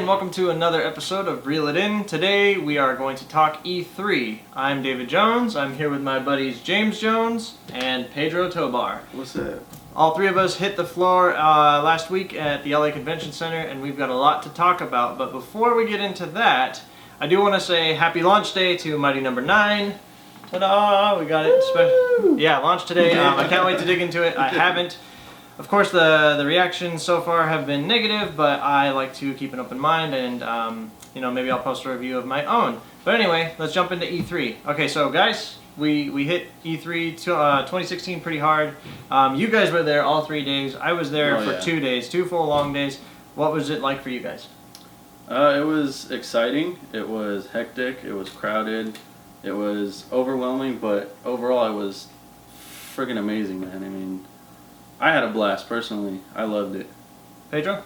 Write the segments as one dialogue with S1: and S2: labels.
S1: and welcome to another episode of Reel It In. Today we are going to talk E3. I'm David Jones. I'm here with my buddies James Jones and Pedro Tobar.
S2: What's up?
S1: All three of us hit the floor last week at the LA Convention Center, and we've got a lot to talk about. But before we get into that, I do want to say happy launch day to Mighty Number 9. Ta-da! We got it. Yeah, launch today. I can't wait to dig into it. I haven't. Of course, the reactions so far have been negative, but I like to keep an open mind, and maybe I'll post a review of my own. But anyway, let's jump into E3. Okay, so guys, we hit E3 2016 pretty hard. You guys were there all 3 days. I was there for 2 days, 2 full long days. What was it like for you guys?
S3: It was exciting. It was hectic. It was crowded. It was overwhelming, but overall, it was friggin' amazing, man. I mean, I had a blast personally. I loved it.
S1: Pedro?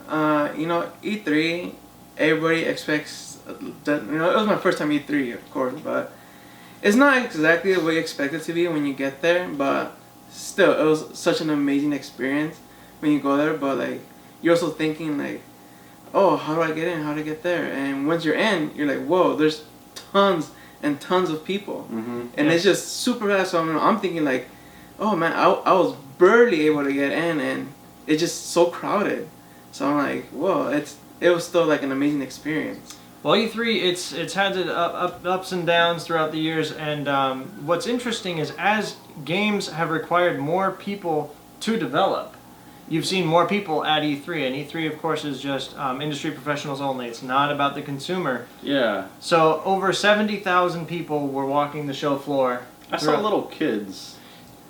S2: E3, everybody expects that, it was my first time E3, of course, but it's not exactly the way you expect it to be when you get there, but still, it was such an amazing experience when you go there, but like, you're also thinking like, oh, how do I get in? How do I get there? And once you're in, you're like, whoa, there's tons and tons of people.
S3: Mm-hmm.
S2: And it's just super fast. So I'm thinking like, oh man, I was barely able to get in, and it's just so crowded. So I'm like, whoa, it was still like an amazing experience.
S1: Well, E3, it's had ups and downs throughout the years, and what's interesting is as games have required more people to develop, you've seen more people at E3, and E3, of course, is just industry professionals only. It's not about the consumer.
S3: Yeah.
S1: So over 70,000 people were walking the show floor.
S3: I saw little kids.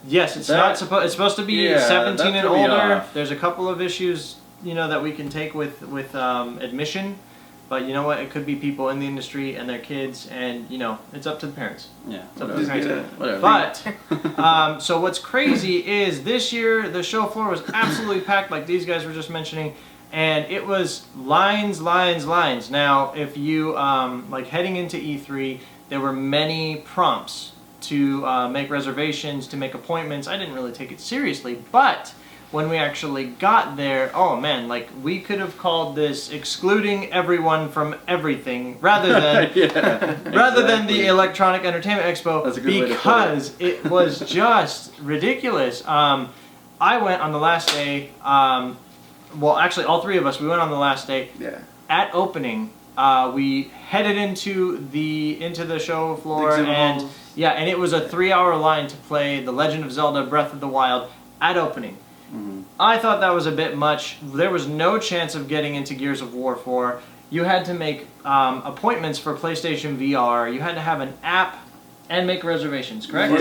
S1: Yes, it's supposed to be 17 and older.
S3: Off.
S1: There's a couple of issues, that we can take with admission. But you know what? It could be people in the industry and their kids, and it's up to the parents.
S3: Yeah,
S1: it's up to the parents.
S3: Whatever.
S1: But so what's crazy is this year the show floor was absolutely packed, like these guys were just mentioning, and it was lines. Now, if you heading into E3, there were many prompts to make reservations, to make appointments. I didn't really take it seriously, but when we actually got there, oh man, we could have called this excluding everyone from everything rather than than the Electronic Entertainment Expo.
S3: That's a good way to put it.
S1: Because it was just ridiculous. I went on the last day. Well, actually, all three of us, we went on the last day.
S2: Yeah.
S1: At opening, we headed into the show floor, and it was a 3-hour line to play The Legend of Zelda: Breath of the Wild at opening.
S3: Mm-hmm.
S1: I thought that was a bit much. There was no chance of getting into Gears of War 4. You had to make appointments for PlayStation VR. You had to have an app and make reservations, correct?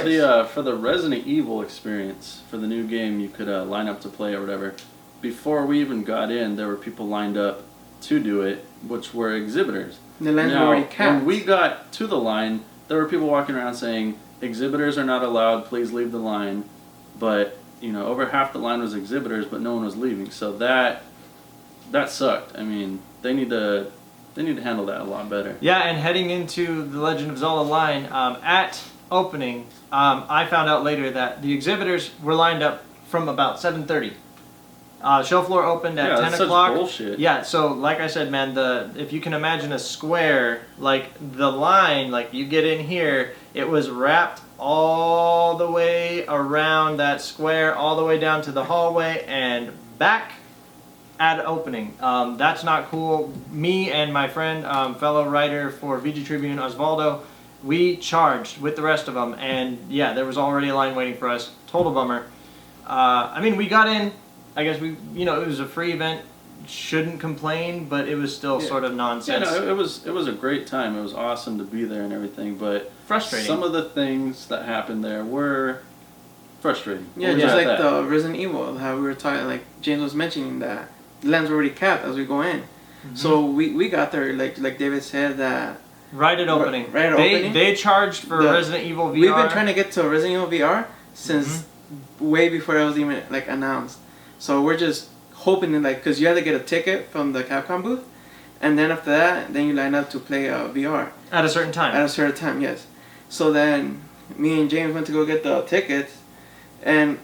S3: For the Resident Evil experience, for the new game, you could line up to play or whatever. Before we even got in, there were people lined up to do it, which were exhibitors.
S2: The lines were already capped.
S3: When we got to the line, there were people walking around saying, exhibitors are not allowed, please leave the line. But over half the line was exhibitors, but no one was leaving. So that sucked. I mean, they need to handle that a lot better.
S1: Yeah, and heading into the Legend of Zelda line at opening, I found out later that the exhibitors were lined up from about 7:30. Show floor opened at 10 o'clock.
S3: Such bullshit.
S1: Yeah, so like I said, man, if you can imagine a square, the line, you get in here, it was wrapped all the way around that square, all the way down to the hallway and back at opening. That's not cool. Me and my friend, fellow writer for VG Tribune, Osvaldo, we charged with the rest of them, and yeah, there was already a line waiting for us. Total bummer. We got in. I guess it was a free event. Shouldn't complain, but it was still sort of nonsense.
S3: Yeah, no, it was a great time. It was awesome to be there and everything, but
S1: frustrating.
S3: Some of the things that happened there were frustrating.
S2: Yeah, just like the Resident Evil, how we were talking, like James was mentioning that the lands were already capped as we go in. Mm-hmm. So we got there, like David said, that
S1: right at opening.
S2: Opening.
S1: They charged for Resident Evil VR.
S2: We've been trying to get to Resident Evil VR since way before it was even announced. So we're just hoping that because you had to get a ticket from the Capcom booth, and then after that, then you line up to play VR
S1: at a certain time.
S2: At a certain time, yes. So then me and James went to go get the tickets, and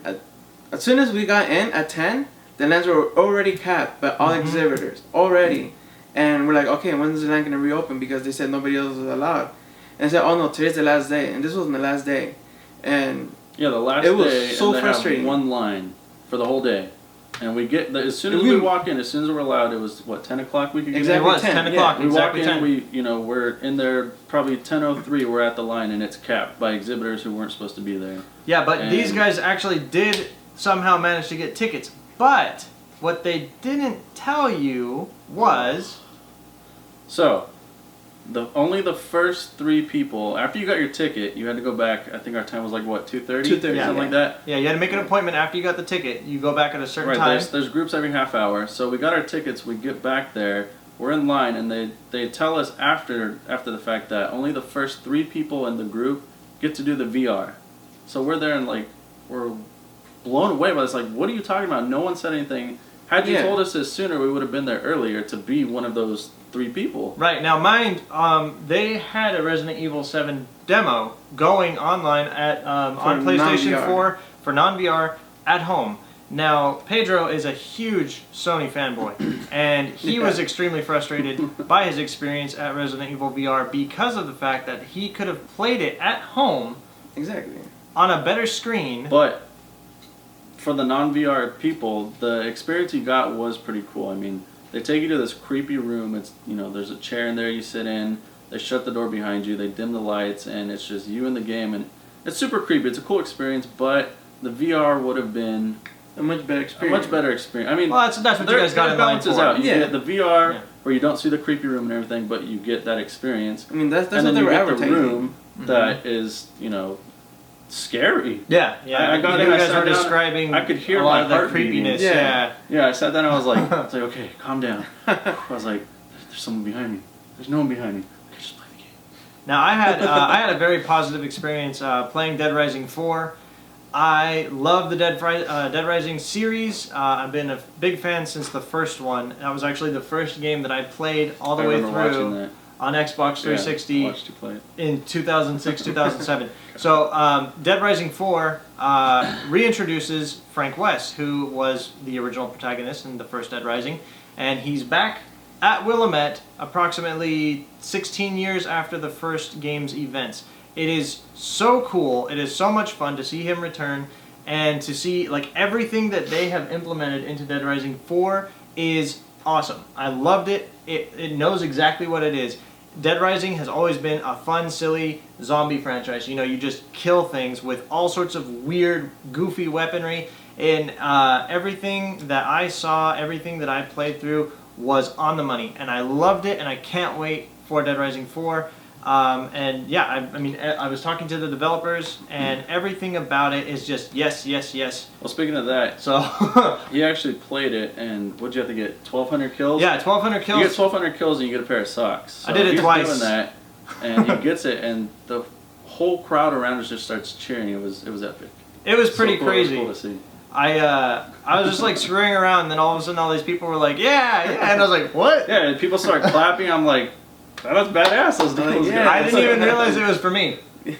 S2: as soon as we got in at 10, the lands were already capped by all exhibitors already, And we're like, okay, when's the line gonna reopen? Because they said nobody else was allowed. And I said, oh no, today's the last day, and this wasn't the last day. And
S3: Yeah, the last
S2: it was
S3: day,
S2: so
S3: and they
S2: frustrating.
S3: have one line for the whole day. And we get, as soon as we walk in, as soon as we're allowed, it was, what, 10 o'clock we could get
S2: Exactly.
S1: It was 10 o'clock,
S3: We
S1: exactly
S3: walk in,
S1: 10.
S3: we're in there probably 10:03. We're at the line, and it's capped by exhibitors who weren't supposed to be there.
S1: Yeah, but these
S3: And-
S1: guys actually did somehow manage to get tickets. But what they didn't tell you was
S3: So, only the first 3 people, after you got your ticket, you had to go back. I think our time was like what, 2:30,
S2: 2:30,
S1: yeah.
S3: something like that.
S1: yeah, you had to make an appointment after you got the ticket. You go back at a certain
S3: Right,
S1: time.
S3: there's groups every half hour. So we got our tickets. We get back there. We're in line, and they tell us after the fact that only the first 3 people in the group get to do the VR. So we're there and like we're blown away by this. Like, what are you talking about? No one said anything. Had you
S2: Yeah.
S3: told us this sooner, we would have been there earlier to be one of those 3 people.
S1: Right, now mind, they had a Resident Evil 7 demo going online at on PlayStation
S2: non-VR.
S1: 4 for non-VR at home. Now, Pedro is a huge Sony fanboy, and he
S2: Yeah.
S1: was extremely frustrated by his experience at Resident Evil VR because of the fact that he could have played it at home
S2: Exactly.
S1: on a better screen.
S3: But for the non-VR people, the experience you got was pretty cool. I mean, they take you to this creepy room. It's, there's a chair in there you sit in. They shut the door behind you. They dim the lights, and it's just you in the game. And it's super creepy. It's a cool experience, but the VR would have been
S2: A much better
S3: a
S2: experience.
S3: much better experience. I mean,
S1: Well, that's what you guys got in line
S3: balances
S1: for.
S3: out. You
S2: Yeah.
S3: get the VR
S1: Yeah.
S3: where you don't see the creepy room and everything, but you get that experience.
S2: I mean, that's
S3: And
S2: what
S3: then
S2: they
S3: you
S2: were
S3: get the
S2: advertising.
S3: room that is, scary.
S1: Yeah, yeah.
S3: I got
S1: you
S3: in, I
S1: guys
S3: sat
S1: were
S3: down,
S1: describing
S3: I could hear
S1: a lot
S3: my
S1: of the
S3: heart beating.
S1: creepiness.
S2: Yeah.
S1: Yeah.
S3: Yeah, I sat down and I was like, okay, calm down. I was like, there's someone behind me. There's no one behind me. Okay, just play the game.
S1: Now I had a very positive experience playing Dead Rising 4. I love the Dead Rising series. I've been a big fan since the first one. That was actually the first game that I played all the
S3: I
S1: way
S3: remember watching
S1: through
S3: that.
S1: on Xbox 360
S3: Yeah, watched you play it.
S1: in 2006, 2007. So Dead Rising 4 reintroduces Frank West, who was the original protagonist in the first Dead Rising, and he's back at Willamette approximately 16 years after the first game's events. It is so cool. It is so much fun to see him return and to see like everything that they have implemented into Dead Rising 4 is awesome. I loved it. It knows exactly what it is. Dead Rising has always been a fun, silly zombie franchise. You just kill things with all sorts of weird, goofy weaponry. And everything that I saw, everything that I played through was on the money. And I loved it, and I can't wait for Dead Rising 4. And yeah, I mean, I was talking to the developers, and everything about it is just yes, yes, yes.
S3: Well, speaking of that,
S1: So,
S3: he actually played it, and what'd you have to get? 1,200 kills?
S1: yeah, 1,200
S3: You
S1: kills.
S3: get 1,200 kills and you get a pair of socks. So
S1: I did it
S3: he's
S1: twice.
S3: doing that, and he gets it, and the whole crowd around us just starts cheering. It was epic.
S1: It was pretty
S3: So cool,
S1: crazy.
S3: It was cool to see.
S1: I was just like screwing around, and then all of a sudden, all these people were like, "Yeah, yeah," and I was like, "What?"
S3: Yeah, and people start clapping. I'm like, that was badass. Those those
S2: Yeah,
S1: I
S3: guys.
S1: didn't even realize it was for me.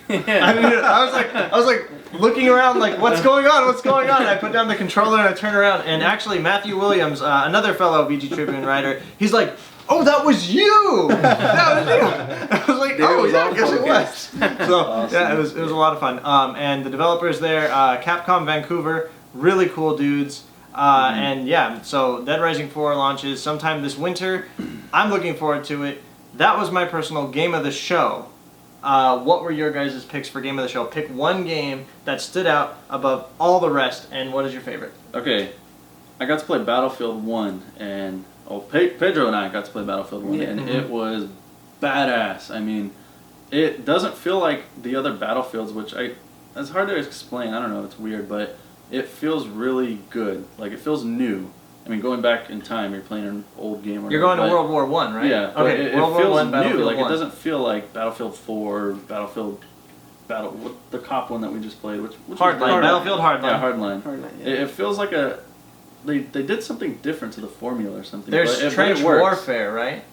S2: Yeah.
S1: I was like looking around, like, "What's going on? What's going on?" And I put down the controller and I turned around, and actually Matthew Williams, another fellow VG Tribune writer, he's like, "Oh, that was you! That was you!" I was like,
S2: Dude,
S1: "Oh
S2: it was
S1: yeah,
S2: all
S1: I guess it
S2: focused.
S1: was." So
S3: Awesome.
S1: yeah, it was a lot of fun. And the developers there, Capcom Vancouver, really cool dudes. And yeah, so Dead Rising 4 launches sometime this winter. I'm looking forward to it. That was my personal game of the show. What were your guys' picks for game of the show? Pick one game that stood out above all the rest, and what is your favorite?
S3: Okay, I got to play Battlefield 1, and Pedro and I got to play Battlefield 1,
S2: Yeah.
S3: and it was badass. I mean, it doesn't feel like the other Battlefields, which it's hard to explain. I don't know, it's weird, but it feels really good. Like, it feels new. I mean, going back in time, you're playing an old game. Or
S1: You're going to
S3: but-
S1: World War One, right?
S3: Yeah, but
S1: Okay.
S3: it
S1: World War
S3: feels
S1: One,
S3: new.
S1: Battlefield
S3: Like
S1: 1.
S3: it doesn't feel like Battlefield 4, the cop one that we just played, which was
S1: Hardline.
S3: Hardline.
S1: Battlefield Hardline.
S3: Yeah, Hardline.
S2: Hardline, yeah.
S3: It feels like they did something different to the formula or something.
S1: There's
S3: but
S1: trench
S3: it works.
S1: warfare, right?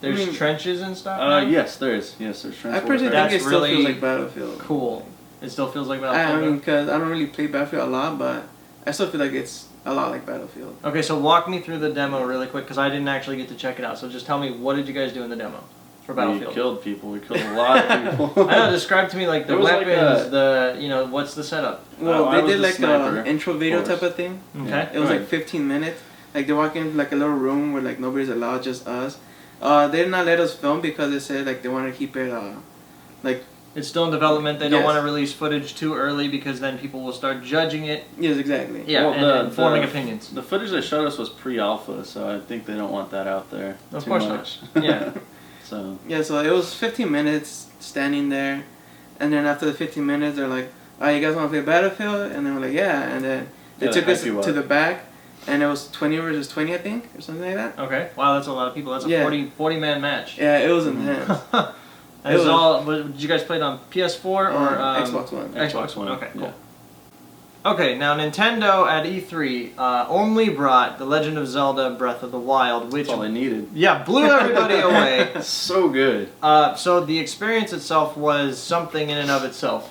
S1: There's
S2: I mean,
S1: trenches and stuff. now?
S3: Yes, there is. Yes, there's trench
S2: I personally
S3: warfare.
S2: think it
S1: That's
S2: still
S1: really
S2: feels like Battlefield.
S1: Cool. It still feels like
S2: I
S1: Battlefield.
S2: mean, because I don't really play Battlefield a lot, but I still feel like it's a lot like Battlefield.
S1: Okay, so walk me through the demo really quick because I didn't actually get to check it out. So just tell me, what did you guys do in the demo for
S3: We
S1: Battlefield?
S3: killed people. We killed a lot of people.
S1: I know. Describe to me like the
S3: It was like
S1: weapons, the what's the setup?
S2: Well,
S3: I
S2: they
S3: was
S2: did
S3: the
S2: like
S3: sniper,
S2: an intro video
S3: of
S2: type
S3: course.
S2: of thing.
S1: Okay.
S2: It was
S3: Right.
S2: like 15 minutes. Like they walk in like a little room where like nobody's allowed, just us. They did not let us film because they said like they wanted to keep it like
S1: It's still in development. They don't
S2: Yes.
S1: want to release footage too early because then people will start judging it.
S2: yes, exactly.
S1: Yeah,
S3: Well,
S1: and forming opinions.
S3: The footage they showed us was pre-alpha, so I think they don't want that out there.
S1: Of
S3: too
S1: course
S3: much.
S1: not. Yeah.
S3: So
S2: Yeah, so it was 15 minutes standing there, and then after the 15 minutes, they're like, "Oh, you guys want to play Battlefield?" And then we're like, "Yeah." And then they
S3: Yeah,
S2: took
S3: they
S2: us
S3: hype you
S2: to
S3: up.
S2: the back, and it was 20 versus 20, I think, or something like that.
S1: Okay. Wow, that's a lot of people. That's a
S2: Yeah.
S1: 40 man match.
S2: Yeah, it was intense.
S1: That was
S2: was-
S1: all. Did you guys play it on PS4 or
S2: Xbox One.
S1: Xbox One. Okay, cool.
S3: Yeah.
S1: Okay, now Nintendo at E3 only brought The Legend of Zelda: Breath of the Wild, which
S3: That's all they needed.
S1: yeah blew everybody away.
S3: So good.
S1: So the experience itself was something in and of itself.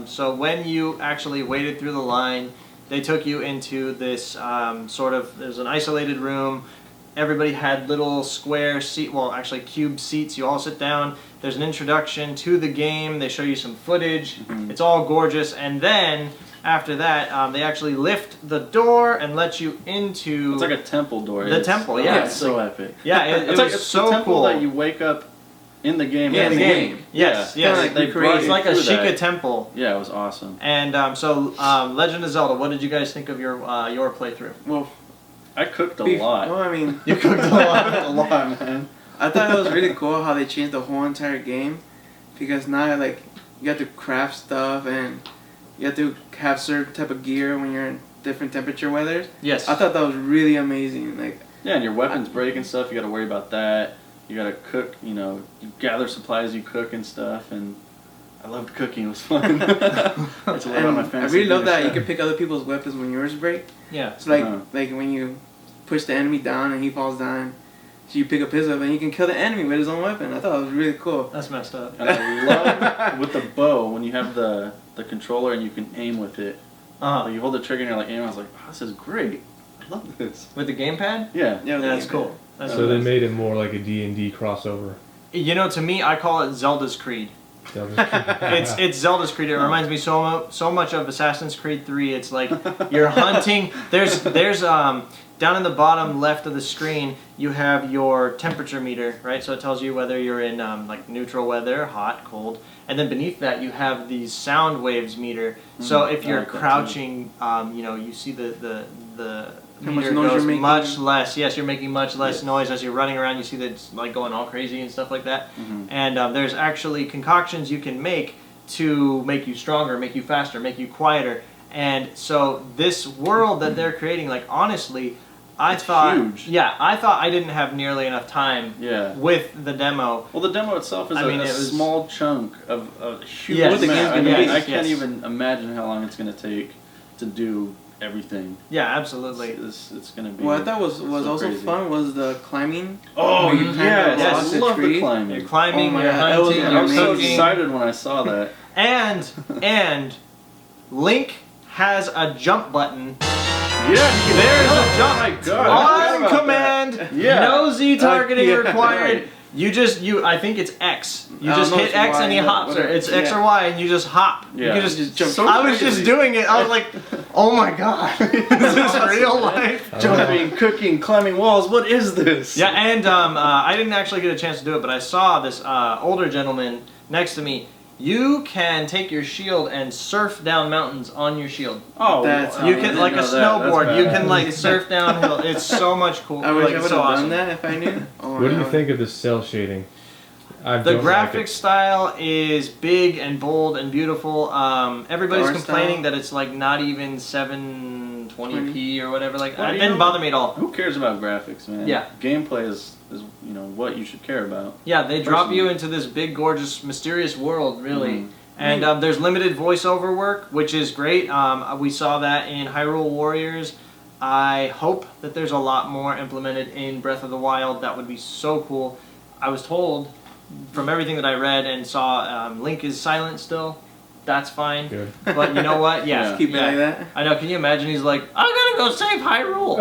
S1: So when you actually waited through the line, they took you into this there's an isolated room. Everybody had little square actually cube seats. You all sit down. There's an introduction to the game. They show you some footage.
S3: Mhm.
S1: It's all gorgeous. And then after that, they actually lift the door and let you into
S3: It's like a temple door.
S1: The temple, yeah,
S3: It's
S1: it's
S3: so epic.
S1: yeah, it
S3: It's like
S1: was
S3: it's
S1: so
S3: the temple
S1: cool.
S3: that you wake up in the game.
S2: Yeah,
S3: and
S2: in the
S3: leave.
S2: game.
S1: Yes,
S3: Yeah.
S1: yes.
S2: Kinda like
S3: They
S2: recreated.
S3: brought
S1: It's like a
S3: through
S1: Sheikah
S3: that.
S1: temple.
S3: Yeah, it was awesome.
S1: And Legend of Zelda. What did you guys think of your playthrough?
S2: Well,
S3: I cooked a
S2: beef-
S3: lot.
S2: Well, I mean,
S1: You cooked a
S3: I
S1: lot.
S3: cooked a lot, man.
S2: I thought it was really cool how they changed the whole entire game, because now like you have to craft stuff and you have to have certain type of gear when you're in different temperature weathers.
S1: Yes.
S2: I thought that was really amazing. Like,
S3: Yeah, and your weapons break and stuff. You got to worry about that. You got to cook. You gather supplies. You cook and stuff. And I loved cooking. It was fun. It's a lot of my
S2: and I
S3: fantasy
S2: really love that you
S3: stuff.
S2: can pick other people's weapons when yours break.
S1: Yeah.
S2: It's like
S3: Uh-huh.
S2: like when you push the enemy down and he falls down, so you pick up his weapon and you can kill the enemy with his own weapon. I thought it was really cool.
S1: That's messed up.
S3: And I love with the bow when you have the controller and you can aim with it. Like you hold the trigger and you're like aim. I was like, oh, this is great. I love this.
S1: With the gamepad?
S3: Yeah.
S2: Yeah,
S1: That's cool. That's
S4: So they
S1: nice.
S4: made it more like a D&D crossover.
S1: You know, to me, I call it Zelda's Creed.
S4: It's
S1: It's Zelda's Creed. It reminds me so much of Assassin's Creed 3. It's like you're hunting. There's down in the bottom left of the screen, you have your temperature meter, right? So it tells you whether you're in like neutral weather, hot, cold, and then beneath that you have these sound waves meter. So if
S3: I
S1: you're
S3: like that too.
S1: crouching, you see the
S2: How much
S1: meter
S2: noise
S1: goes
S2: you're making.
S1: much less. Yes, you're making much less
S3: Yes.
S1: noise as you're running around. You see that it's like going all crazy and stuff like that.
S3: Mhm.
S1: And there's actually concoctions you can make to make you stronger, make you faster, make you quieter. And so this world that they're creating, like honestly, I
S3: It's
S1: thought,
S3: huge.
S1: yeah, I thought I didn't have nearly enough time
S3: Yeah.
S1: with the demo.
S3: Well, the demo itself is
S1: I mean,
S3: a
S1: it was-
S3: small chunk of a huge
S1: Yes.
S2: What the game's
S3: map. I
S2: gonna
S3: mean,
S2: be.
S3: I can't
S1: Yes.
S3: even imagine how long it's going to take to do everything.
S1: Yeah, absolutely.
S3: It's going to be.
S2: What I thought was
S3: so
S2: also
S3: crazy.
S2: fun was the climbing.
S3: Oh,
S2: Where you climb
S3: yes,
S1: the
S3: I
S1: rocks,
S2: the
S3: love the
S2: tree.
S1: You're
S3: climbing.
S1: climbing,
S2: Oh my
S1: you're
S2: God, that was
S1: hunting,
S3: I
S1: you're
S3: was so
S1: cooking.
S3: excited when I saw that.
S1: And Link has a jump button.
S3: Yeah,
S1: There's a jump.
S3: Oh my god! I
S1: On
S3: forgot about
S1: command,
S3: that. Yeah.
S1: no Z targeting
S2: yeah,
S1: required.
S3: right.
S1: I think it's X. You
S2: I
S1: just
S2: don't know
S1: hit
S2: if
S1: X
S2: Y,
S1: and he
S2: but
S1: hops, or
S2: whatever.
S1: it's X
S2: Yeah.
S1: or Y, and you just hop.
S3: Yeah.
S1: You can just
S2: jump.
S3: So
S1: I was just
S3: crazy.
S1: doing it. I was like, oh my god, is this real life?
S3: Jumping, cooking, climbing walls. What is this?
S1: Yeah, and I didn't actually get a chance to do it, but I saw this older gentleman next to me. You can take your shield and surf down mountains on your shield.
S3: Oh,
S2: That's-
S3: wow.
S1: You
S3: I
S1: can
S3: didn't
S1: like a
S3: know that. That's
S1: snowboard. You
S3: badass.
S1: can like surf downhill. It's so much cool.
S2: I wish
S1: like,
S2: I
S1: it's
S2: would
S1: so
S2: have
S1: awesome.
S2: done that if I knew. Oh my
S4: What do you
S2: God.
S4: think of the cell shading? I
S1: The
S4: don't
S1: graphic
S4: like
S1: style is big and bold and beautiful. Everybody's
S2: art
S1: complaining
S2: style?
S1: that it's like not even 720p or whatever. Like
S3: Well,
S1: it
S3: you
S1: didn't
S3: know-
S1: bother me at all.
S3: Who cares about graphics, man?
S1: Yeah.
S3: Gameplay is what you should care about.
S1: Yeah, they drop
S3: Personally.
S1: you into this big, gorgeous, mysterious world, really.
S3: Mhm.
S1: And there's limited voiceover work, which is great. We saw that in Hyrule Warriors. I hope that there's a lot more implemented in Breath of the Wild. That would be so cool. I was told, from everything that I read and saw, Link is silent still. that's fine.
S4: Good.
S1: But you know what? Yeah.
S3: Yeah.
S2: Keep it like that.
S1: I know. Can you imagine? He's like, I'm gonna go save Hyrule.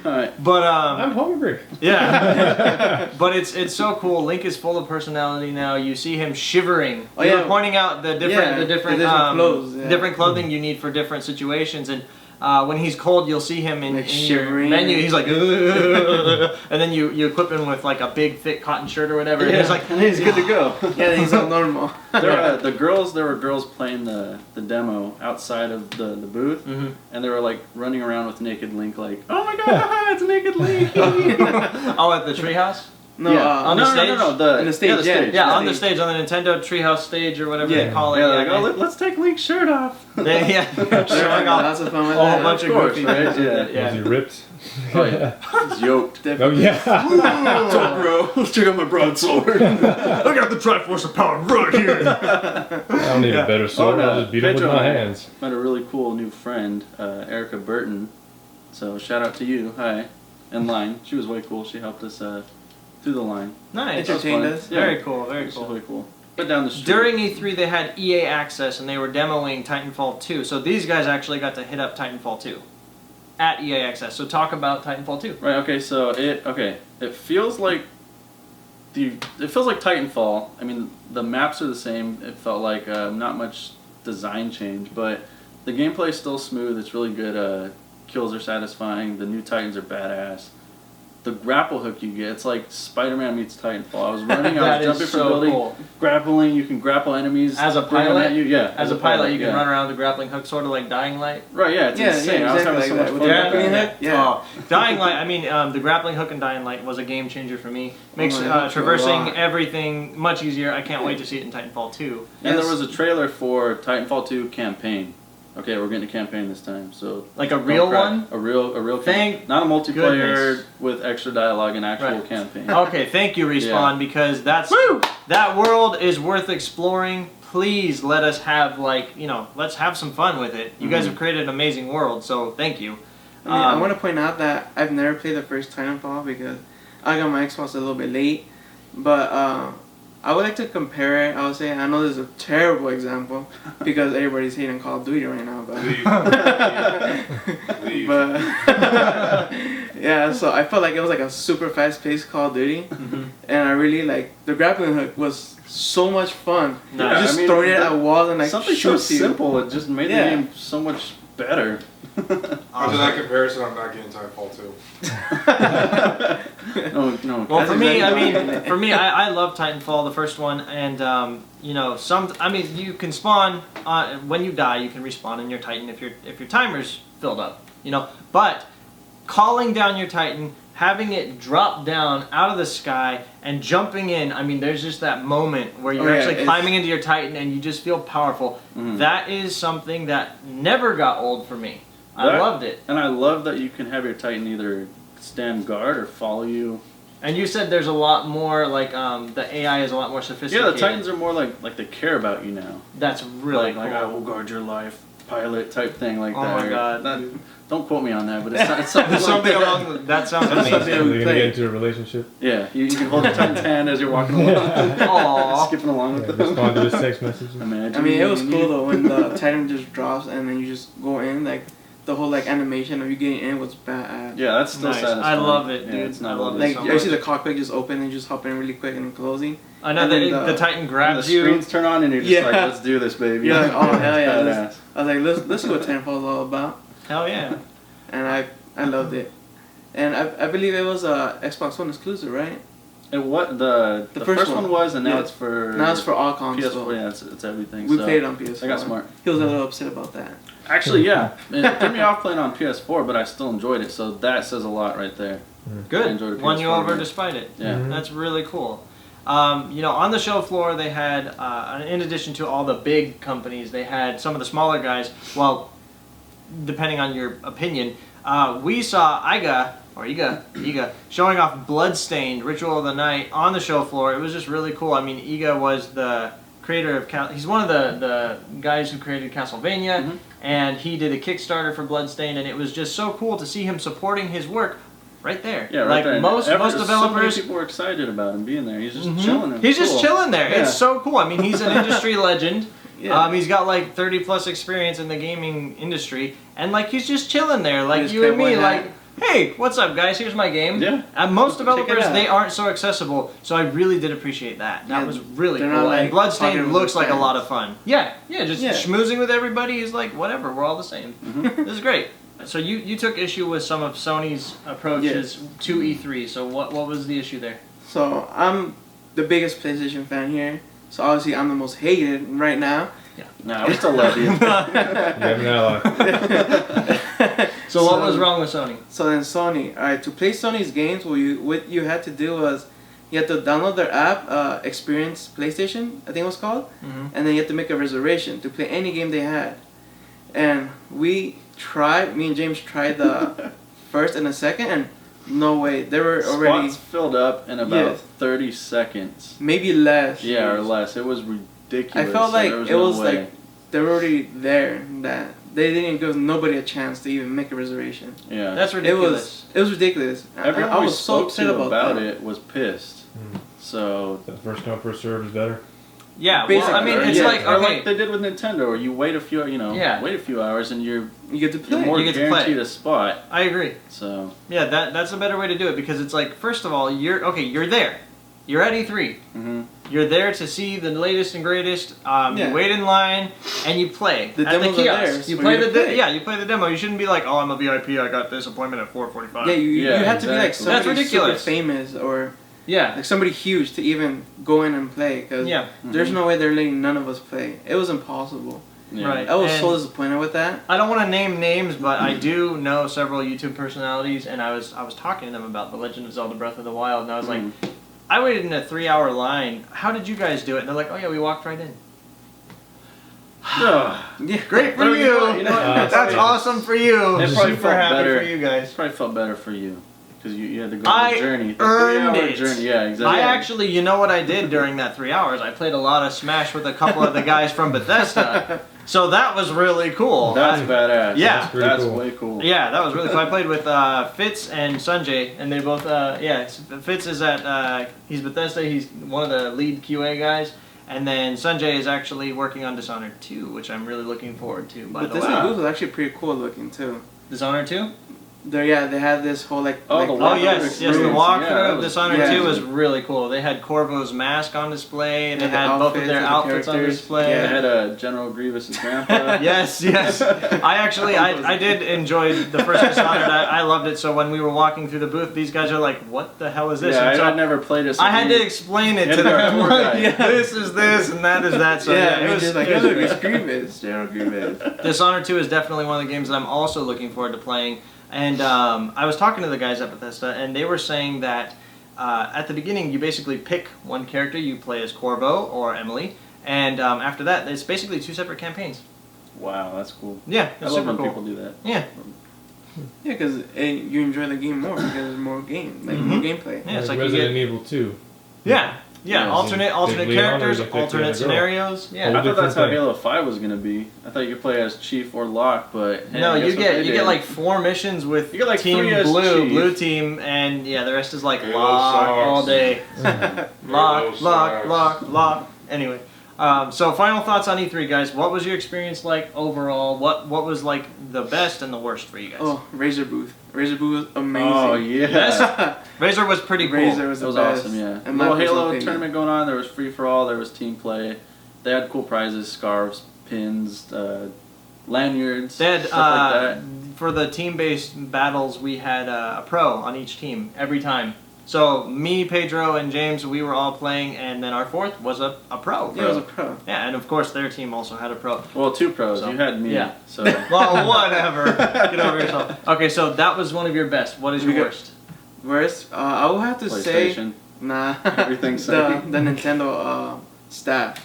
S3: Alright.
S1: But
S4: I'm hungry.
S1: yeah. But it's so cool. Link is full of personality now. You see him shivering.
S2: Oh,
S1: You were
S2: yeah.
S1: pointing out the different
S2: Yeah,
S1: the different,
S2: the different clothes, yeah.
S1: different clothing you need for different situations. And when he's cold, you'll see him in,
S2: Like
S1: in your
S2: shivering.
S1: menu. He's like, and then you equip him with like a big thick cotton shirt or whatever. And he's like,
S3: and he's good to go.
S2: Yeah, he's all normal.
S3: There were girls playing the demo outside of the booth,
S1: Mhm.
S3: and they were like running around with naked Link, like, oh my god, it's naked Link.
S1: oh, at the treehouse.
S2: No,
S3: yeah.
S1: on the stage?
S3: No,
S2: On the stage, yeah.
S1: Yeah, on the stage, on the Nintendo Treehouse stage or whatever
S2: Yeah.
S1: they call it.
S3: Yeah, like,
S1: yeah,
S3: oh, let's take Link's shirt off.
S1: they, yeah,
S2: They're
S1: showing
S2: having
S1: off
S2: lots of fun with
S1: a whole
S2: that.
S1: bunch of
S3: course,
S1: goofy
S3: right?
S1: things with
S3: Yeah.
S1: it,
S4: Was he ripped?
S3: Oh yeah, he's yoked.
S4: Oh yeah.
S3: What's up, bro? Let's check out my broadsword.
S1: I got the Triforce of Power right here.
S4: I don't need
S1: Yeah.
S4: a better sword.
S3: Oh, no.
S4: I'll just beat him with
S3: Pedro.
S4: my hands.
S3: Met a really cool new friend, Erica Burton. So shout out to you. Hi. In line. She was way cool. She helped us through the line.
S1: Nice.
S3: That was
S2: Entertained
S3: fun.
S2: us.
S3: Yeah.
S1: Very cool. Very
S3: This
S1: cool.
S3: was really cool. But down the street.
S1: During E3, they had EA Access and they were demoing Titanfall 2. So these guys actually got to hit up Titanfall 2 at EA Access. So talk about Titanfall 2.
S3: Right. Okay. So it feels like Titanfall. I mean, the maps are the same. It felt like not much design change, but the gameplay is still smooth. It's really good. Kills are satisfying. The new Titans are badass. The grapple hook you get, it's like Spider-Man meets Titanfall. I was running, I
S1: That
S3: was
S1: is
S3: jumping from
S1: so
S3: building,
S1: cool.
S3: grappling. You can grapple enemies
S1: As a
S3: bring them
S1: pilot?
S3: At you. Yeah,
S1: As a pilot, you can
S3: yeah.
S1: run around the grappling hook, sort of like Dying Light.
S3: Right, yeah, it's
S2: Yeah,
S3: insane.
S2: yeah,
S3: I was
S2: exactly
S3: having so
S2: like
S3: much
S2: that.
S3: fun.
S2: With the
S3: with
S2: grappling
S3: that.
S2: hook? Yeah.
S1: Oh, Dying Light. I mean, the grappling hook in Dying Light was a game changer for me. Makes
S2: Oh, I hope so a
S1: traversing
S2: lot.
S1: everything much easier. I can't wait to see it in Titanfall 2.
S3: And
S2: Yes.
S3: there was a trailer for Titanfall 2 campaign. Okay, we're getting a campaign this time. So
S1: Like a
S3: don't
S1: real
S3: cry.
S1: one?
S3: A real
S1: Thank
S3: not a multiplayer
S1: goodness.
S3: with extra dialogue and actual
S1: Right.
S3: campaign.
S1: Okay, thank you, Respawn,
S3: Yeah.
S1: because
S3: Woo!
S1: that world is worth exploring. Please let us have let's have some fun with it. You guys
S3: Mhm.
S1: have created an amazing world, so thank you.
S2: I mean, I want to point out that I've never played the first Titanfall because I got my Xbox a little bit late. But I would like to compare it. I would say, I know this is a terrible example because everybody's hating Call of Duty right now. But,
S5: Leave.
S2: but yeah, so I felt like it was like a super fast-paced Call of Duty. And I really like the grappling hook was so much fun.
S1: Nice.
S2: You're just
S3: I mean,
S2: throwing it at walls and like
S3: Something so
S2: shoots you.
S3: simple, it just made
S2: Yeah.
S3: the game so much better.
S5: After that comparison, I'm not getting Titanfall 2.
S3: No.
S1: Well,
S2: That's
S1: for me,
S2: exactly-
S1: I love Titanfall, the first one, and you can spawn when you die. You can respawn in your Titan if your timer's filled up, But calling down your Titan, having it drop down out of the sky, and jumping in. I mean, there's just that moment where you're
S2: Oh, yeah,
S1: actually
S2: it's-
S1: climbing into your Titan and you just feel powerful.
S3: Mhm.
S1: That is something that never got old for me. I
S3: That-
S1: loved it.
S3: And I love that you can have your Titan either stand guard or follow you.
S1: And you said there's a lot more the AI is a lot more
S3: Yeah,
S1: sophisticated.
S3: the Titans are more like they care about you now.
S1: That's really
S3: like I will guard your life, pilot type thing like
S1: Oh
S3: that.
S1: my God,
S3: That-
S1: dude.
S3: don't quote me on that, but it's something, like
S1: Something
S3: that.
S1: along that sounds
S4: Are
S1: amazing.
S4: they gonna
S2: Play.
S4: get into a relationship?
S3: Yeah, you can hold the Titan's hand as you're walking along,
S1: Aw.
S3: skipping along
S4: Yeah,
S3: with them.
S4: respond to his text messages.
S3: Imagine
S2: I mean, it was
S3: me
S2: cool
S3: and
S2: though when the Titan just drops and then you just go in. Like the whole like animation of you getting in was bad.
S3: you. Yeah, that's still
S1: Nice.
S3: satisfying.
S1: I love it,
S3: Yeah,
S1: dude.
S3: it's not
S1: I love
S3: over.
S1: it
S2: Like
S1: so
S2: you see
S1: much.
S2: the cockpit just open and you just hop in really quick and closing.
S1: I know
S2: And
S1: that
S2: then
S1: the Titan
S3: And the
S1: grabs you.
S3: screens turn on and you're just
S2: Yeah.
S3: like, let's do this, baby.
S2: You're like, oh hell yeah!
S3: Badass.
S2: I was like, let's see what Titanfall is all about,
S1: Hell yeah.
S2: and I loved it. And I believe it was a Xbox One exclusive, right?
S3: And what the
S2: The
S3: first
S2: first
S3: one
S2: one.
S3: was, and now
S2: Yeah.
S3: it's for
S2: Now it's for all consoles.
S3: PS4. Yeah, it's everything.
S2: We
S3: so
S2: played it on PS4.
S3: I got smart.
S2: He was a little upset about that.
S3: Actually, yeah, it threw me off playing on PS4, but I still enjoyed it. So that says a lot right there. I
S1: Good.
S3: enjoyed the
S1: Won you
S3: PS4
S1: over
S3: game.
S1: despite it.
S3: Yeah.
S4: Mhm.
S1: That's really cool. On the show floor, they had, in addition to all the big companies, they had some of the smaller guys. Well, depending on your opinion, we saw Iga showing off Bloodstained, Ritual of the Night on the show floor. It was just really cool. I mean, Iga was the creator of, he's one of the guys who created Castlevania,
S3: Mhm.
S1: and he did a Kickstarter for Bloodstained, and it was just so cool to see him supporting his work right there.
S3: Yeah, right
S1: like
S3: there.
S1: most
S3: So many
S1: developers.
S3: people were excited about him being there. He's just
S1: Mhm.
S3: chilling.
S1: He's just chilling there.
S3: Yeah.
S1: It's so cool. I mean, he's an industry legend,
S2: Yeah.
S1: He's got like 30 plus experience in the gaming industry, and like he's just chilling there, like
S2: His
S1: you and me,
S2: cowboy
S1: like,
S2: hat.
S1: hey, what's up, guys? Here's my game.
S3: Yeah.
S1: And most
S2: Check it
S1: developers,
S2: out.
S1: they aren't so accessible, so I really did appreciate that. That
S2: Yeah,
S1: was really
S2: they're
S1: cool.
S2: not, like,
S1: And Bloodstained
S2: talking
S1: looks
S2: with
S1: like a
S2: fans.
S1: lot of fun. Yeah, just
S2: Yeah.
S1: schmoozing with everybody is like whatever. We're all the same.
S3: Mm-hmm.
S1: This is great. So you took issue with some of Sony's approaches to E3. So what was the issue there?
S2: So I'm the biggest PlayStation fan here. So obviously I'm the most hated right now.
S3: Nah, we still love you.
S4: You have an ally.
S1: So what was wrong with Sony?
S2: So then Sony, alright, to play Sony's games, what you had to do was you had to download their app, Experience PlayStation, I think it was called,
S1: Mm-hmm.
S2: and then you had to make a reservation to play any game they had. And me and James tried the first and the second, and no way, they were already
S3: Spots filled up in about
S2: Yes.
S3: 30 seconds.
S2: maybe less.
S3: Yeah, or less. It was ridiculous.
S2: I felt like
S3: There
S2: it
S3: no
S2: was
S3: way.
S2: like they were already there, that they didn't give nobody a chance to even make a reservation.
S3: Yeah.
S1: That's ridiculous.
S2: It was ridiculous.
S3: Everyone
S2: I
S3: we
S2: was so
S3: spoke
S2: upset
S3: to
S2: about that.
S3: it was pissed.
S4: Mm.
S3: So
S4: The first come, first serve is better.
S1: Yeah, well,
S2: Basically,
S1: I mean,
S2: or-
S1: it's
S2: yeah,
S1: like
S3: or
S1: okay,
S3: like they did with Nintendo, where you wait a few, wait a few hours and you're
S2: You get to play.
S3: more
S1: You get to play.
S3: guaranteed a spot.
S1: I agree.
S3: So
S1: Yeah, that's a better way to do it because it's like, first of all, you're there. You're at E3.
S3: mhm.
S1: You're there to see the latest and greatest.
S2: Yeah.
S1: You wait in line and you play
S2: The
S1: at the
S2: demos are
S1: kiosk.
S2: there
S1: You
S2: for
S1: play
S2: you to play.
S1: you play the demo. You shouldn't be like, oh, I'm a VIP. I got this appointment at 4:45.
S2: Yeah, you
S3: Yeah,
S2: have to be like
S3: exactly.
S2: somebody
S1: That's ridiculous.
S2: super famous or
S1: yeah,
S2: like somebody huge to even go in and play. Cause
S1: yeah.
S2: there's no way they're letting none of us play. It was impossible.
S3: Yeah.
S1: Right.
S2: I was so
S1: And-
S2: disappointed with that.
S1: I don't want to name names, but I do know several YouTube personalities, and I was talking to them about The Legend of Zelda: Breath of the Wild, and I was like,
S3: Mhm.
S1: I waited in a 3-hour line. How did you guys do it? And they're like, oh yeah, we walked right in.
S3: Ugh.
S2: Yeah.
S1: Great for
S3: Well,
S1: you.
S3: you know what- you know what?
S1: That's awesome for you.
S3: It probably
S1: Super
S3: felt
S1: happy
S3: better.
S1: for you guys.
S3: It probably felt better for you because you had to go
S1: I
S3: on the journey. The
S1: earned
S3: 3-hour
S1: it.
S3: journey. Yeah, exactly.
S1: I actually, you know what I did during that 3 hours? I played a lot of Smash with a couple of the guys from Bethesda. So that was really cool.
S3: That's badass.
S1: Yeah.
S4: That's pretty
S3: That's
S4: cool.
S3: way cool.
S1: Yeah, that was really cool. I played with Fitz and Sanjay, and they both, Fitz is at, he's Bethesda, he's one of the lead QA guys, and then Sanjay is actually working on Dishonored 2, which I'm really looking forward to, by
S2: But
S1: the
S2: this
S1: way.
S2: booth was actually pretty cool looking too.
S1: Dishonored 2?
S2: They had this whole like.
S3: Oh,
S2: like,
S3: the
S1: Oh
S3: walkthrough
S1: yes, the
S3: experience.
S1: walkthrough
S3: Yeah, that
S1: of
S3: was-
S1: Dishonored
S2: yeah.
S1: 2 was really cool. They had Corvo's mask on display, and
S2: Yeah,
S1: they
S2: the
S1: had both of
S2: outfits
S1: their
S2: of the
S1: outfits on
S2: characters.
S1: display.
S3: They
S2: Yeah.
S3: had a General Grievous' grandpa.
S1: Yes, yes. I actually, I did enjoy the first Dishonored. I loved it. So when we were walking through the booth, these guys are like, "What the hell is this?"
S3: Yeah,
S1: And so
S3: I'd never played it. So
S1: I had to explain it
S3: Yeah,
S1: to
S3: the
S1: them.
S3: tour
S1: Like,
S3: guide.
S2: Yeah.
S1: This is this, and that is that. So
S2: yeah,
S1: it
S2: and
S1: was
S2: just like,
S1: it was
S2: look,
S1: great.
S2: it's Grievous, General Grievous.
S1: Dishonored 2 is definitely one of the games that I'm also looking forward to playing. And I was talking to the guys at Bethesda, and they were saying that at the beginning you basically pick one character, you play as Corvo or Emily, and after that it's basically 2 separate campaigns.
S3: Wow, that's cool.
S1: Yeah,
S3: I
S1: it's
S3: love
S1: super
S3: when
S1: cool.
S3: people do that.
S1: Yeah,
S2: Yeah, because you enjoy the game more because there's more game, like
S1: Mhm.
S2: more gameplay.
S1: yeah, it's like
S4: Like
S1: you
S4: Resident
S1: get,
S4: Evil 2.
S1: yeah,
S3: Yeah,
S1: alternate
S4: Big Leon
S1: characters,
S4: or you get
S1: alternate
S4: 50 on the go.
S1: scenarios. Yeah.
S3: I thought
S4: different
S3: that's how
S4: thing.
S3: Halo 5 was gonna be. I thought you could play as Chief or Locke, but hey,
S1: No,
S3: guess
S1: you
S3: what
S1: get
S3: they
S1: you
S3: did?
S1: get like 4 missions with
S3: You get, like,
S1: Team
S3: 3 as
S1: Blue,
S3: Chief.
S1: Blue Team, and yeah, the rest is like
S5: Halo
S1: lock
S5: sucks.
S1: all day.
S5: Halo
S1: Lock,
S5: sucks.
S1: lock. Anyway, so final thoughts on E3, guys. What was your experience like overall? What was like the best and the worst for you guys?
S2: Oh, Razor Booth. Razor Booth was amazing.
S3: Oh yeah,
S1: Razor was pretty cool.
S2: Razor was
S3: that
S2: the
S3: was
S2: best.
S3: awesome. Yeah,
S2: In my
S3: little
S2: personal
S3: Halo
S2: opinion.
S3: tournament going on. There was free for all. There was team play. They had cool prizes, scarves, pins, lanyards,
S1: They had,
S3: stuff like that.
S1: for the team-based battles, we had a pro on each team every time. So me, Pedro, and James, we were all playing, and then our fourth was a pro.
S2: Yeah, it was a pro.
S1: Yeah, and of course their team also had a pro.
S3: Well, 2 pros.
S1: So,
S3: You had me.
S1: yeah.
S3: So
S1: Well, whatever. Get over yourself. Okay, so that was one of your best. What is your
S2: We got-
S1: worst?
S2: Worst, I will have to say,
S3: PlayStation.
S2: nah,
S3: Everything
S2: the
S3: Sony.
S2: Nintendo staff.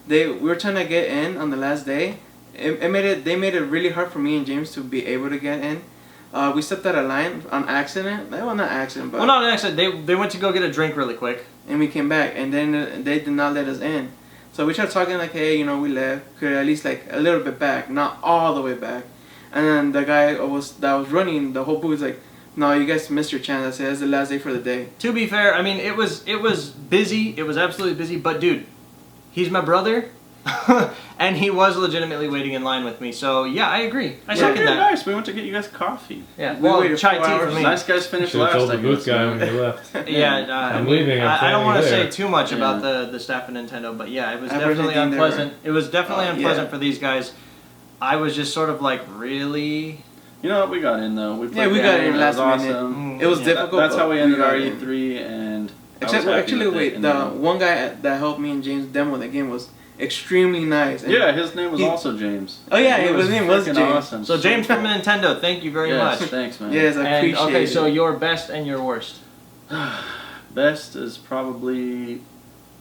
S2: We were trying to get in on the last day. They made it really hard for me and James to be able to get in. We stepped out of line on accident. Well, not accident, but
S1: Well, not an accident. They went to go get a drink really quick.
S2: and we came back, and then they did not let us in. So we tried talking like, hey, we left, could at least like a little bit back, not all the way back. And then the guy that was running the whole booth was like, no, you guys missed your chance. I said it's the last day for the day.
S1: To be fair, I mean it was busy. It was absolutely busy. But dude, he's my brother, and he was legitimately waiting in line with me. So yeah, I agree. I
S3: Yeah,
S1: second
S3: you're
S1: that.
S3: nice. We went to get you guys coffee.
S1: Yeah,
S2: We
S1: well,
S2: waited
S1: chai
S2: 4
S1: tea for
S2: hours.
S1: me.
S3: Nice guys finished
S4: Should have
S3: last.
S4: told the
S3: I
S4: booth
S3: guess.
S4: guy when you left.
S1: Yeah,
S4: I'm leaving, I'm
S1: I don't
S4: saying
S1: want to
S4: you're
S1: say
S4: there.
S1: too much about
S3: Yeah.
S1: the staff of Nintendo, but yeah, it was
S2: I've
S1: definitely
S2: heard they
S1: unpleasant. It was definitely
S2: yeah.
S1: unpleasant for these guys. I was just sort of like, really?
S3: You know what? We got in though. We played
S2: Yeah, we
S3: the
S2: got
S3: game,
S2: in
S3: it
S2: last
S3: was
S2: minute.
S3: awesome.
S2: It was
S1: Yeah,
S2: difficult.
S3: That's how
S2: but
S3: we ended
S2: got
S3: our
S2: in.
S3: E3, and I
S2: Except,
S3: was happy
S2: actually,
S3: with it
S2: wait.
S3: in
S2: The
S3: end.
S2: one guy that helped me and James demo the game was extremely nice. And
S3: Yeah, his name was
S2: he-
S3: also James.
S2: Oh, yeah,
S3: He
S2: his name was
S3: freaking
S2: James.
S3: Awesome.
S1: So James from Nintendo, thank you very
S3: yes,
S1: much.
S3: thanks, man.
S2: Yes, I
S1: And
S2: appreciate
S1: okay,
S2: it.
S1: so your best and your worst.
S3: Best is probably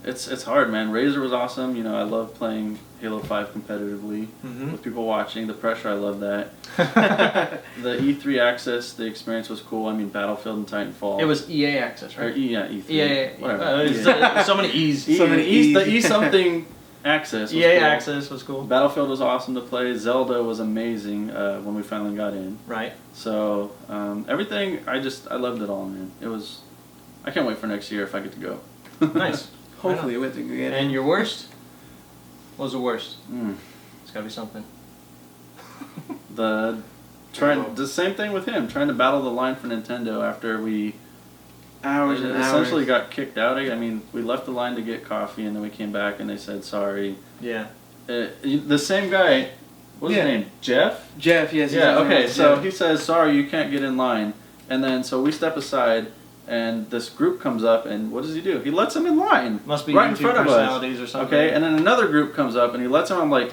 S3: it's hard, man. Razor was awesome. You know, I love playing Halo 5 competitively
S1: Mm-hmm.
S3: with people watching. The pressure, I love that. The E3 access, the experience was cool. I mean, Battlefield and Titanfall.
S1: It was EA access,
S3: Or
S1: right?
S3: yeah, E3.
S1: EA.
S3: Whatever.
S1: There's so many E's.
S3: E,
S2: So many
S3: The
S2: E's.
S3: E something access. Was
S1: EA
S3: cool.
S1: access was cool.
S3: Battlefield was awesome to play. Zelda was amazing when we finally got in.
S1: Right.
S3: So everything, I loved it all, man. It was. I can't wait for next year if I get to go.
S1: Nice.
S2: Hopefully, with the good.
S1: And your worst? What was the worst?
S3: Mm.
S1: It's gotta be something.
S3: The same thing with him, trying to battle the line for Nintendo after we
S2: Hours and
S3: essentially
S2: hours.
S3: got kicked out. I mean, we left the line to get coffee, and then we came back, and they said sorry.
S1: Yeah.
S3: The same guy, what's
S2: Yeah.
S3: his name? Jeff?
S2: Jeff, yes. his
S3: Yeah.
S2: name
S3: Okay.
S2: was
S3: So
S2: Jeff.
S3: he says sorry, you can't get in line, and then so we step aside, and this group comes up, and what does he do? He lets him in line.
S1: Must be
S3: right in
S1: YouTube
S3: front of us.
S1: personalities or something.
S3: Okay, and then another group comes up, and he lets him. I'm like,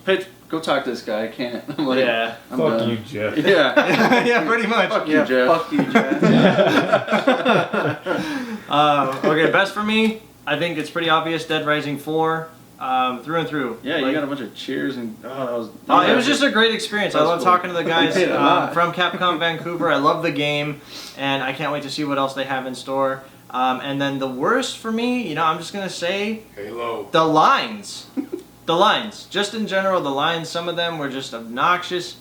S3: "Hey, go talk to this guy. I can't." I'm like,
S1: Yeah.
S3: I'm
S4: Fuck
S3: done.
S4: you, Jeff.
S3: Yeah.
S1: Yeah, pretty much.
S3: Fuck you,
S2: Yeah,
S3: Jeff.
S2: fuck you, Jeff.
S1: Okay, best for me, I think it's pretty obvious. Dead Rising 4, through and through.
S3: Yeah, you
S1: Like,
S3: got a bunch of cheers and that was.
S1: it was just a great experience. I
S3: That was
S1: love
S3: cool.
S1: talking to the guys
S2: We paid a lot.
S1: from Capcom Vancouver. I love the game, and I can't wait to see what else they have in store. And then the worst for me, I'm just gonna say
S5: Halo.
S1: the lines. The lines, just in general, the lines. Some of them were just obnoxious.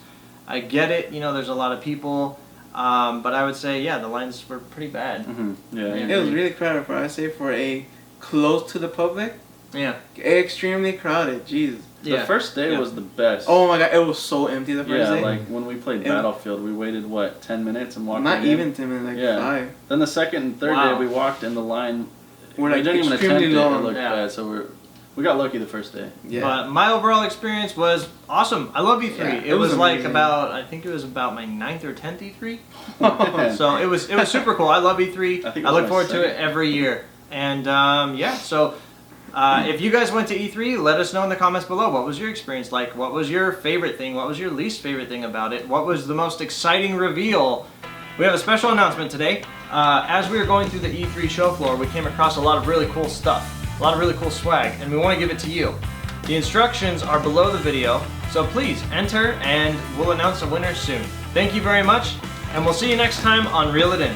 S1: I get it. There's a lot of people, but I would say, yeah, the lines were pretty bad.
S3: Mm-hmm. Yeah.
S1: Yeah.
S2: It was really crowded for, I say, for a close to the public.
S1: Yeah.
S2: Extremely crowded. Jesus.
S3: The
S1: Yeah.
S3: first day
S1: Yeah.
S3: was the best.
S2: Oh my god, it was so empty the first
S3: yeah,
S2: day.
S3: like when we played
S2: It-
S3: Battlefield, we waited 10 minutes and walked.
S2: Not
S3: right in.
S2: even 10 minutes, like
S3: Yeah.
S2: 5.
S3: Then the second and third
S1: Wow.
S3: day we walked in the line.
S2: We're
S3: we
S2: like
S3: didn't even attempt
S2: extremely
S3: it. It
S2: long.
S3: looked
S1: Yeah.
S3: bad, so we got lucky the first day.
S2: Yeah.
S1: But my overall experience was awesome. I love E3.
S2: Yeah,
S1: it was like
S2: amazing.
S1: I think it was about my 9th or 10th E3.
S3: Yeah.
S1: So it was super cool. I love E3.
S3: I think it
S1: I
S3: was
S1: look
S3: my
S1: forward to it
S3: second.
S1: every year. And so if you guys went to E3, let us know in the comments below. What was your experience like? What was your favorite thing? What was your least favorite thing about it? What was the most exciting reveal? We have a special announcement today. As we were going through the E3 show floor, we came across a lot of really cool stuff, a lot of really cool swag, and we want to give it to you. The instructions are below the video, so please enter and we'll announce a winner soon. Thank you very much, and we'll see you next time on Reel It In.